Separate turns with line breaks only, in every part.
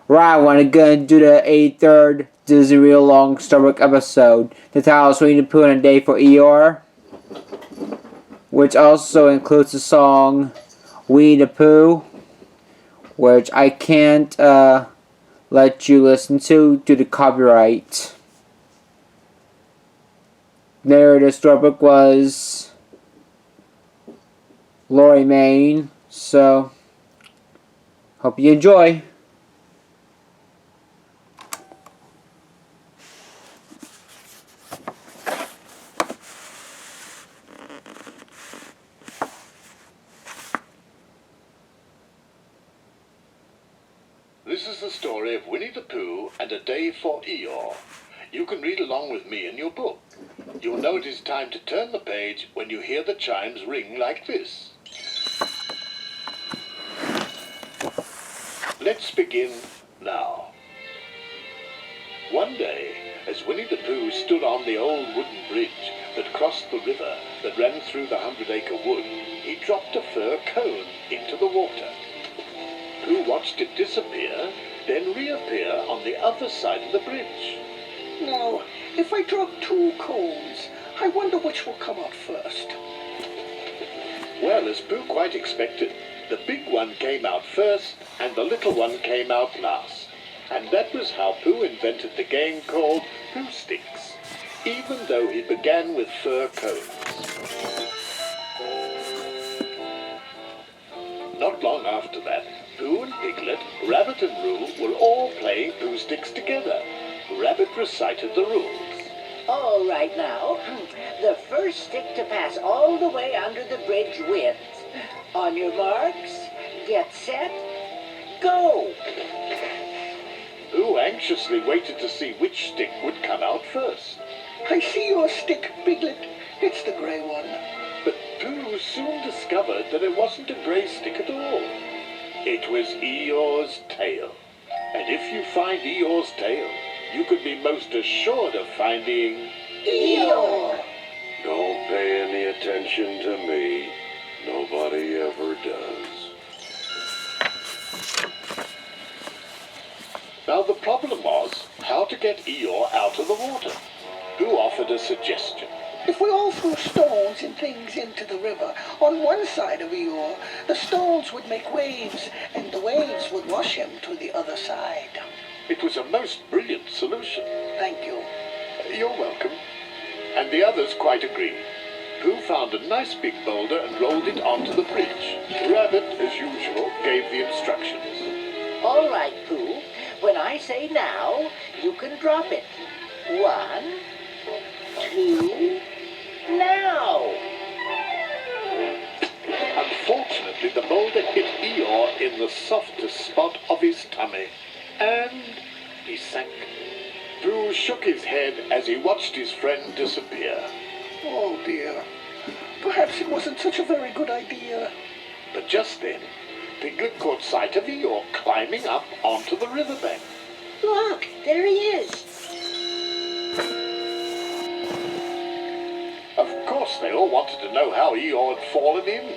Right, we're gonna do the 83rd Disney Real Long Storybook episode. The title is Winnie the Pooh and a Day for Eeyore, which also includes the song Winnie the Pooh, which I can't let you listen to due to copyright. Narrator of the storybook was Lori Main, so hope you enjoy.
This is the story of Winnie the Pooh and a Day for Eeyore. You can read along with me in your book. You'll know it is time to turn the page when you hear the chimes ring like this. Let's begin now. One day, as Winnie the Pooh stood on the old wooden bridge that crossed the river that ran through the 100-acre wood, he dropped a fir cone into the water. Pooh watched it disappear, then reappear on the other side of the bridge.
Now, if I drop 2 cones, I wonder which will come out first.
Well, as Pooh quite expected, the big one came out first and the little one came out last. And that was how Pooh invented the game called Pooh Sticks, even though he began with fir cones. Not long after that, Pooh and Piglet, Rabbit and Roo were all playing Pooh Sticks together. Rabbit recited the rules.
All right now, the first stick to pass all the way under the bridge wins. On your marks, get set, go!
Pooh anxiously waited to see which stick would come out first.
I see your stick, Piglet. It's the grey one.
But Pooh soon discovered that it wasn't a grey stick at all. It was Eeyore's tail. And if you find Eeyore's tail, you could be most assured of finding
Eeyore!
Don't pay any attention to me. Nobody ever does.
Now the problem was how to get Eeyore out of the water. Pooh offered a suggestion.
If we all threw stones and things into the river on one side of Eeyore, the stones would make waves, and the waves would wash him to the other side.
It was a most brilliant solution.
Thank you.
You're welcome. And the others quite agreed. Pooh found a nice big boulder and rolled it onto the bridge. Rabbit, as usual, gave the instructions.
All right, Pooh. When I say now, you can drop it. 1, 2, now!
Unfortunately, the boulder hit Eeyore in the softest spot of his tummy, and he sank. Pooh shook his head as he watched his friend disappear.
Oh dear. Perhaps it wasn't such a very good idea.
But just then, Piglet caught sight of Eeyore climbing up onto the riverbank.
Look, there he is.
Of course, they all wanted to know how Eeyore had fallen in.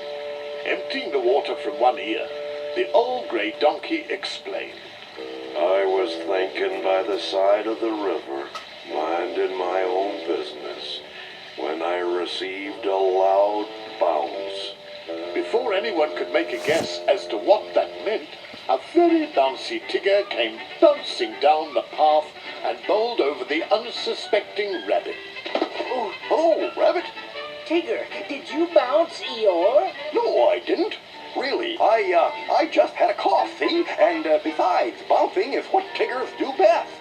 Emptying the water from one ear, the old grey donkey explained.
I was thinking by the side of the river, minding my own business, when I received a loud bounce.
Before anyone could make a guess as to what that meant, a very bouncy Tigger came bouncing down the path and bowled over the unsuspecting rabbit.
Oh, hello, Rabbit.
Tigger, did you bounce Eeyore?
No, I didn't. Really, I just had a cough, see? And besides, bouncing is what Tiggers do best.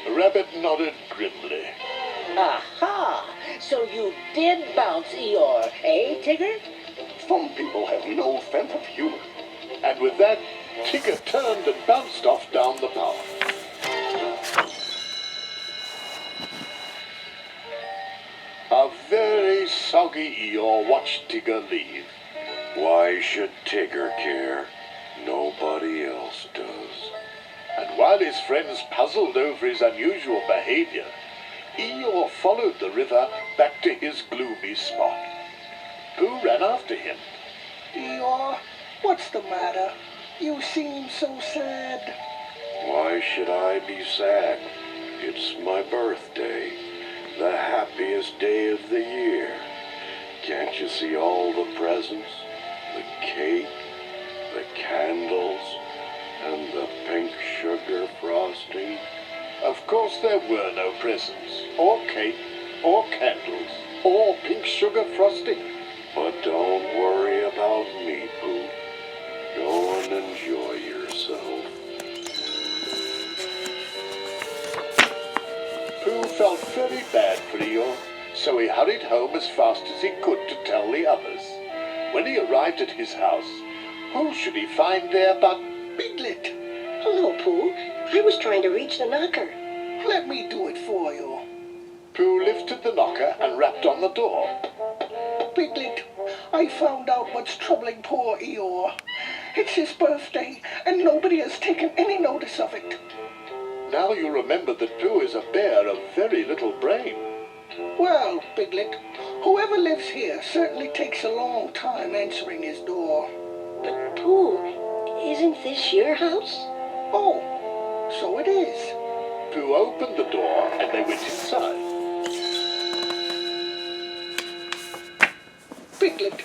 Rabbit nodded grimly.
Aha! So you did bounce Eeyore, eh, Tigger?
Some people have no sense of humor.
And with that, Tigger turned and bounced off down the path. A very soggy Eeyore watched Tigger leave.
Why should Tigger care? Nobody else does.
And while his friends puzzled over his unusual behavior, Eeyore followed the river back to his gloomy spot. Pooh ran after him.
Eeyore, what's the matter? You seem so sad.
Why Why should I be sad? It's my birthday, the happiest day of the year. Can't you see all the presents? The cake, the candles, and the pink sugar frosting?
Of course there were no presents, or cake, or candles, or pink sugar frosting.
But don't worry about me, Pooh. Go and enjoy yourself.
Pooh felt very bad for Eeyore, so he hurried home as fast as he could to tell the others. When he arrived at his house, who should he find there but
Piglet,
Hello, Pooh. I was trying to reach the knocker.
let me do it for you.
Pooh lifted the knocker and rapped on the door.
Piglet, I found out what's troubling poor Eeyore. It's his birthday, and nobody has taken any notice of it.
Now you remember that Pooh is a bear of very little brain.
Well, Piglet, whoever lives here certainly takes a long time answering his door.
But, Pooh, isn't this your house?
Oh, so it is.
Pooh opened the door and they went inside.
Piglet,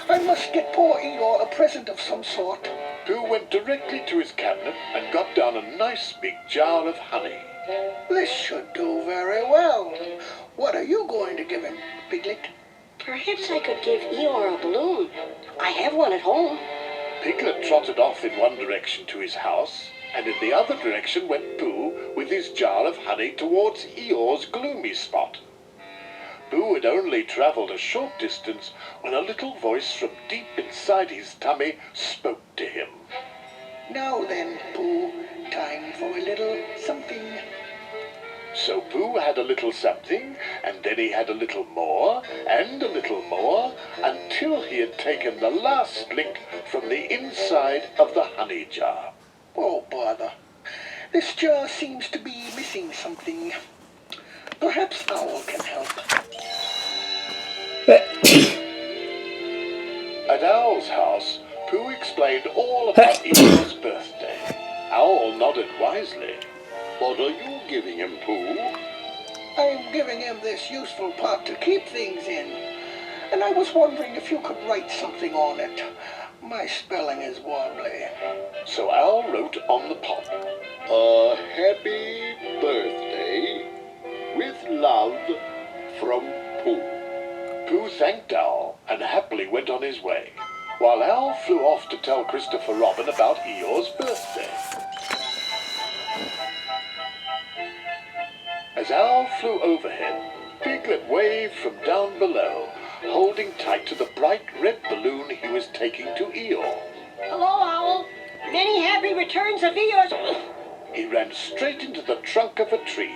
I must get poor Eeyore a present of some sort.
Pooh went directly to his cabinet and got down a nice big jar of honey.
This should do very well. What are you going to give him, Piglet?
Perhaps I could give Eeyore a balloon. I have one at home.
Piglet trotted off in one direction to his house, and in the other direction went Pooh with his jar of honey towards Eeyore's gloomy spot. Pooh had only travelled a short distance when a little voice from deep inside his tummy spoke to him.
Now then, Pooh, time for a little something.
So Pooh had a little something, and then he had a little more, and a little more, until he had taken the last lick from the inside of the honey jar.
Oh, bother. This jar seems to be missing something. Perhaps Owl can help.
At Owl's house, Pooh explained all about Eeyore's birthday. Owl nodded wisely.
What are you giving him, Pooh?
I'm giving him this useful pot to keep things in. And I was wondering if you could write something on it. My spelling is wobbly.
So Owl wrote on the pot,
A happy birthday with love from Pooh.
Pooh thanked Owl and happily went on his way, while Owl flew off to tell Christopher Robin about Eeyore's birthday. As Owl flew overhead, Piglet waved from down below, holding tight to the bright red balloon he was taking to Eeyore.
Hello, Owl. Many happy returns of Eeyore's...
He ran straight into the trunk of a tree.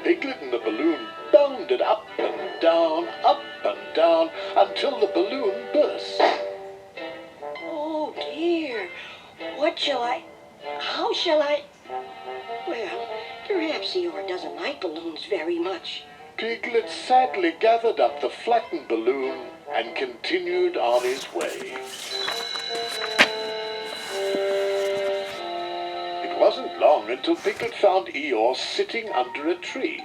Piglet and the balloon bounded up and down, until the balloon burst.
Oh, dear. What shall I... How shall I... Well, perhaps Eeyore doesn't like balloons very much.
Piglet sadly gathered up the flattened balloon and continued on his way. It wasn't long until Piglet found Eeyore sitting under a tree.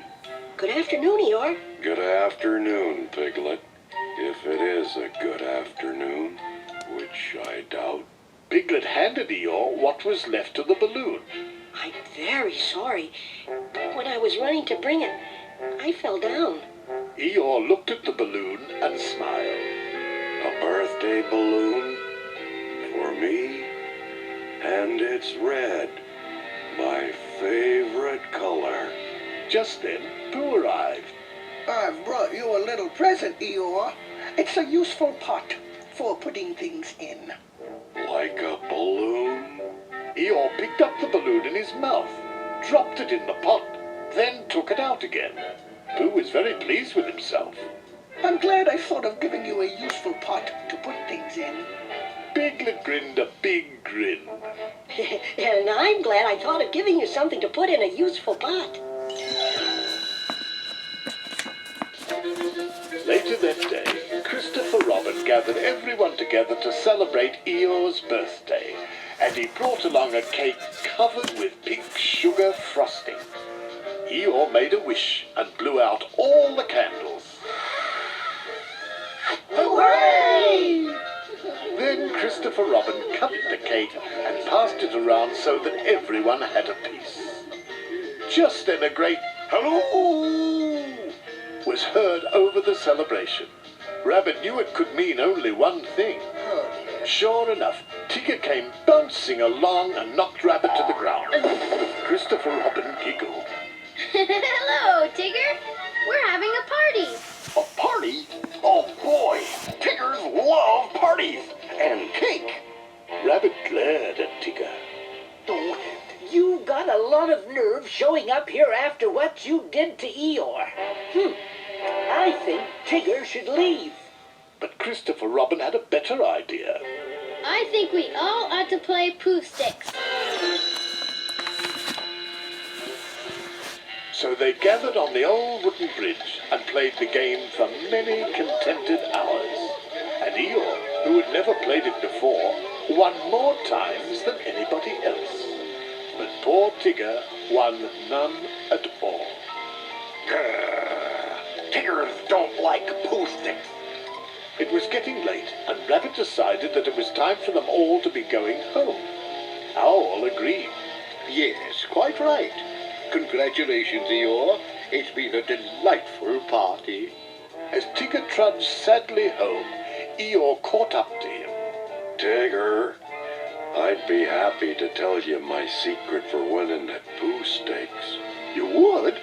Good afternoon, Eeyore.
Good afternoon, Piglet. If it is a good afternoon, which I doubt.
Piglet handed Eeyore what was left of the balloon.
I'm very sorry, but when I was running to bring it, I fell down.
Eeyore looked at the balloon and smiled.
A birthday balloon for me, and it's red, my favorite color.
Just then, Pooh arrived.
I've brought you a little present, Eeyore. It's a useful pot for putting things in.
Like a balloon?
Eeyore picked up the balloon in his mouth, dropped it in the pot, then took it out again. Pooh was very pleased with himself.
I'm glad I thought of giving you a useful pot to put things in.
Piglet grinned a big grin.
And I'm glad I thought of giving you something to put in a useful pot.
Later that day, Christopher Robin gathered everyone together to celebrate Eeyore's birthday, and he brought along a cake covered with pink sugar sugar frosting. Eeyore made a wish and blew out all the candles.
Hooray!
Then Christopher Robin cut the cake and passed it around so that everyone had a piece. Just then a great "Hello!" was heard over the celebration. Rabbit knew it could mean only one thing. Sure enough, Tigger came bouncing along and knocked Rabbit to the ground. Christopher Robin giggled.
Hello, Tigger. We're having a party.
A party? Oh boy, Tiggers love parties and cake.
Rabbit glared at Tigger.
Oh, you've got a lot of nerve showing up here after what you did to Eeyore. I think Tigger should leave.
But Christopher Robin had a better idea.
I think we all ought to play Pooh Sticks.
So they gathered on the old wooden bridge and played the game for many contented hours. And Eeyore, who had never played it before, won more times than anybody else. But poor Tigger won none at all.
Tiggers don't like Pooh Sticks.
It was getting late, and Rabbit decided that it was time for them all to be going home. Owl agreed.
Yes, quite right. Congratulations, Eeyore. It's been a delightful party.
As Tigger trudged sadly home, Eeyore caught up to him.
Tigger, I'd be happy to tell you my secret for winning at Pooh Stakes.
You would?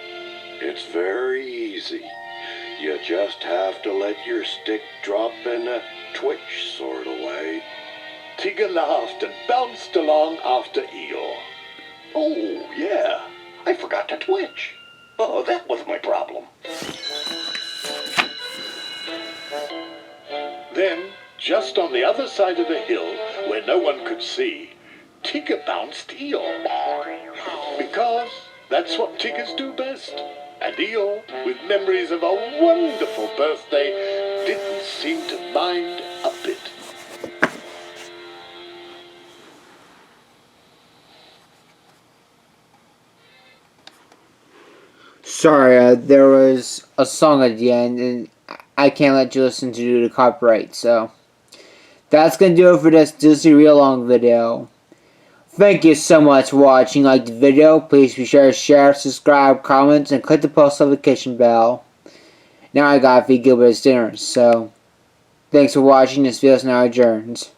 It's very easy. You just have to let your stick drop in a twitch sort of way.
Tigger laughed and bounced along after Eeyore.
Oh, yeah. I forgot to twitch. Oh, that was my problem.
Then, just on the other side of the hill, where no one could see, Tigger bounced Eeyore. Because that's what Tiggers do best. And Eeyore, with memories of a wonderful birthday, didn't seem to mind a bit.
Sorry, there was a song at the end, and I can't let you listen to due to copyright, so that's gonna do it for this Disney Real-Long video. Thank you so much for watching. Like the video, please be sure to share, subscribe, comment, and click the post notification bell. Now I gotta feed Gilbert's dinner, so thanks for watching. This video is now adjourned.